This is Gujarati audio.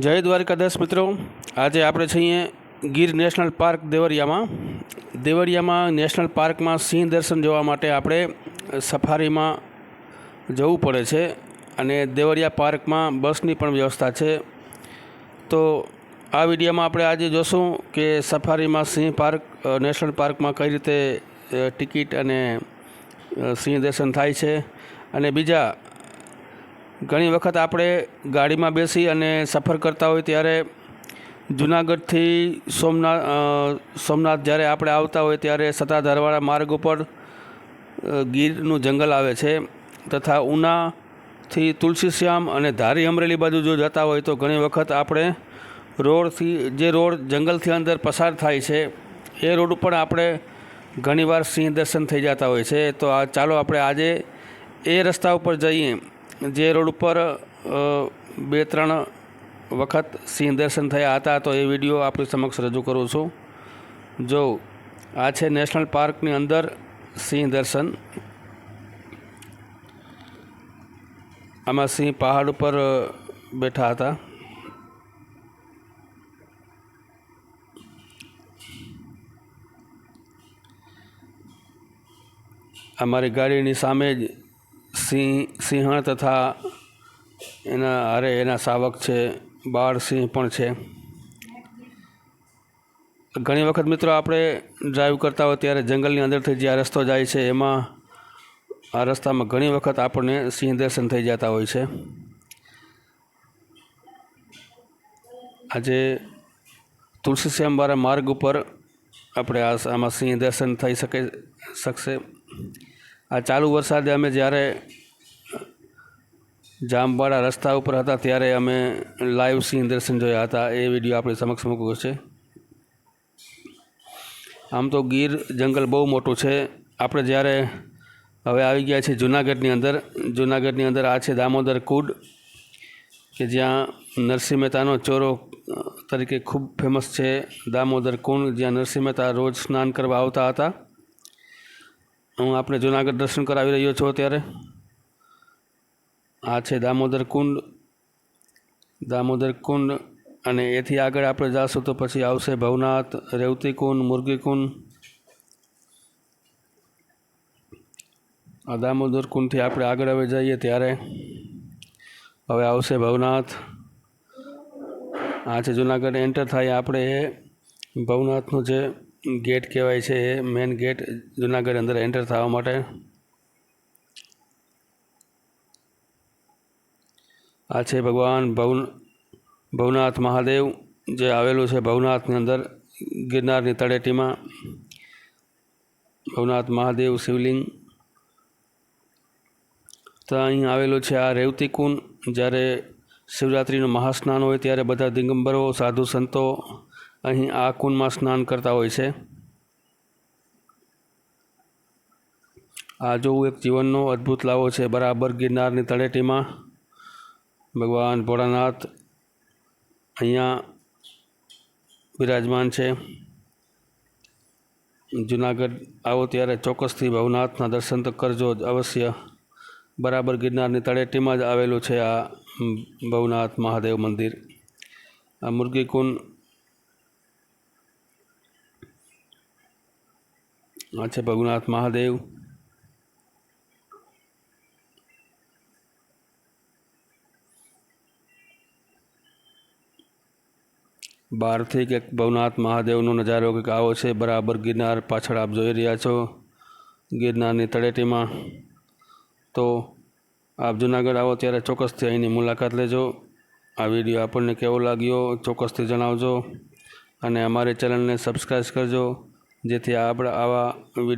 જય દ્વારકાધીશ મિત્રો, આજે આપણે છીએ ગીર નેશનલ પાર્ક દેવળિયામાં નેશનલ પાર્કમાં સિંહ દર્શન જોવા માટે આપણે સફારીમાં જવું પડે છે અને દેવળિયા પાર્કમાં બસની પણ વ્યવસ્થા છે। તો આ વિડીયોમાં આપણે આજે જોશું કે સફારીમાં નેશનલ પાર્કમાં કઈ રીતે ટિકિટ અને સિંહ દર્શન થાય છે। અને બીજા ઘણી વખત આપણે ગાડીમાં બેસી અને સફર કરતા હોય ત્યારે જૂનાગઢથી સોમનાથ જ્યારે આપણે આવતા હોય ત્યારે સત્તાધારવાળા માર્ગ ઉપર ગીરનું જંગલ આવે છે, તથા ઉનાથી તુલસીશ્યામ અને ધારી અમરેલી બાજુ જો જતા હોય તો ઘણી વખત આપણે રોડ જંગલથી અંદર પસાર થાય છે એ રોડ ઉપર આપણે ઘણીવાર સિંહ દર્શન થઈ જતા હોય છે। તો ચાલો આપણે આજે એ રસ્તા ઉપર જઈએ જે રોડ ઉપર 2-3 વખત સિંહ દર્શન થયા હતા। તો એ વિડીયો આપણી સમક્ષ રજૂ કરું છું। જો આ છે નેશનલ પાર્કની અંદર સિંહ દર્શન। આમાં સિંહ પહાડ ઉપર બેઠા હતા। અમારી ગાડીની સામે જ સિંહણ તથા એના શાવક છે, બાળ સિંહ પણ છે। ઘણી વખત મિત્રો આપણે ડ્રાઈવ કરતા હોય ત્યારે જંગલની અંદરથી જે આ રસ્તો જાય છે એમાં આ રસ્તામાં ઘણી વખત આપણને સિંહ દર્શન થઈ જતા હોય છે। આજે તુલસીશ્યામવાળા માર્ગ ઉપર આપણે આમાં સિંહ દર્શન થઈ શકશે। આ ચાલુ વરસાદે અમે જ્યારે જામવાળા રસ્તા ઉપર હતા ત્યારે અમે લાઈવ સિંહ દર્શન જોયા હતા। એ વિડીયો આપણી સમક્ષ મૂક્યો છે। આમ તો ગીર જંગલ બહુ મોટું છે। આપણે જ્યારે હવે આવી ગયા છીએ જૂનાગઢની અંદર આ છે દામોદર કુંડ કે જ્યાં નરસિંહ મહેતાનો ચોરો તરીકે ખૂબ ફેમસ છે। દામોદર કુંડ જ્યાં નરસિંહ મહેતા રોજ સ્નાન કરવા આવતા હતા। હું આપણે જૂનાગઢ દર્શન કરાવી રહ્યો છું ત્યારે આ છે દામોદર કુંડ અને એથી આગળ આપણે જઈશું તો પછી આવશે ભવનાથ, રેવતી કુંડ, મુરગી કુંડ। આ દામોદર કુંડથી આપણે આગળ હવે જઈએ ત્યારે હવે આવશે ભવનાથ। આ છે જૂનાગઢ એન્ટર થાય આપણે ભવનાથનું જે ગેટ કહેવાય છે એ મેન ગેટ જૂનાગઢ અંદર એન્ટર થવા માટે। આ છે ભગવાન ભવનાથ મહાદેવ જે આવેલું છે ભવનાથની અંદર ગિરનારની તળેટીમાં। ભવનાથ મહાદેવ શિવલિંગ તો અહીં આવેલું છે। આ રેવતી કુંડ જ્યારે શિવરાત્રિનું મહાસ્નાન હોય ત્યારે બધા દિગંબરો સાધુ સંતો અહીં આ કુંડમાં સ્નાન કરતા હોય છે। આ જોવું એક જીવનનો અદ્ભુત લાવો છે બરાબર ગિરનારની તળેટીમાં। ભગવાન ભોળાનાથ અહીંયા બિરાજમાન છે। જૂનાગઢ આવો ત્યારે ચોક્કસથી ભવનાથના દર્શન તો કરજો જ અવશ્ય। બરાબર ગિરનારની તળેટીમાં જ આવેલું છે આ ભવનાથ મહાદેવ મંદિર। આ મુરગી કુંડ આ છે ભવનાથ મહાદેવ। બહારથી કંઈક ભવનાથ મહાદેવનો નજારો કંઈક આવો છે। બરાબર ગિરનાર પાછળ આપ જોઈ રહ્યા છો ગિરનારની તળેટીમાં। તો આપ જૂનાગઢ આવો ત્યારે ચોક્કસથી અહીંની મુલાકાત લેજો। આ વિડીયો આપણને કેવો લાગ્યો ચોક્કસથી જણાવજો અને અમારી ચેનલને સબસ્ક્રાઈબ કરજો જેથી આપણે આવા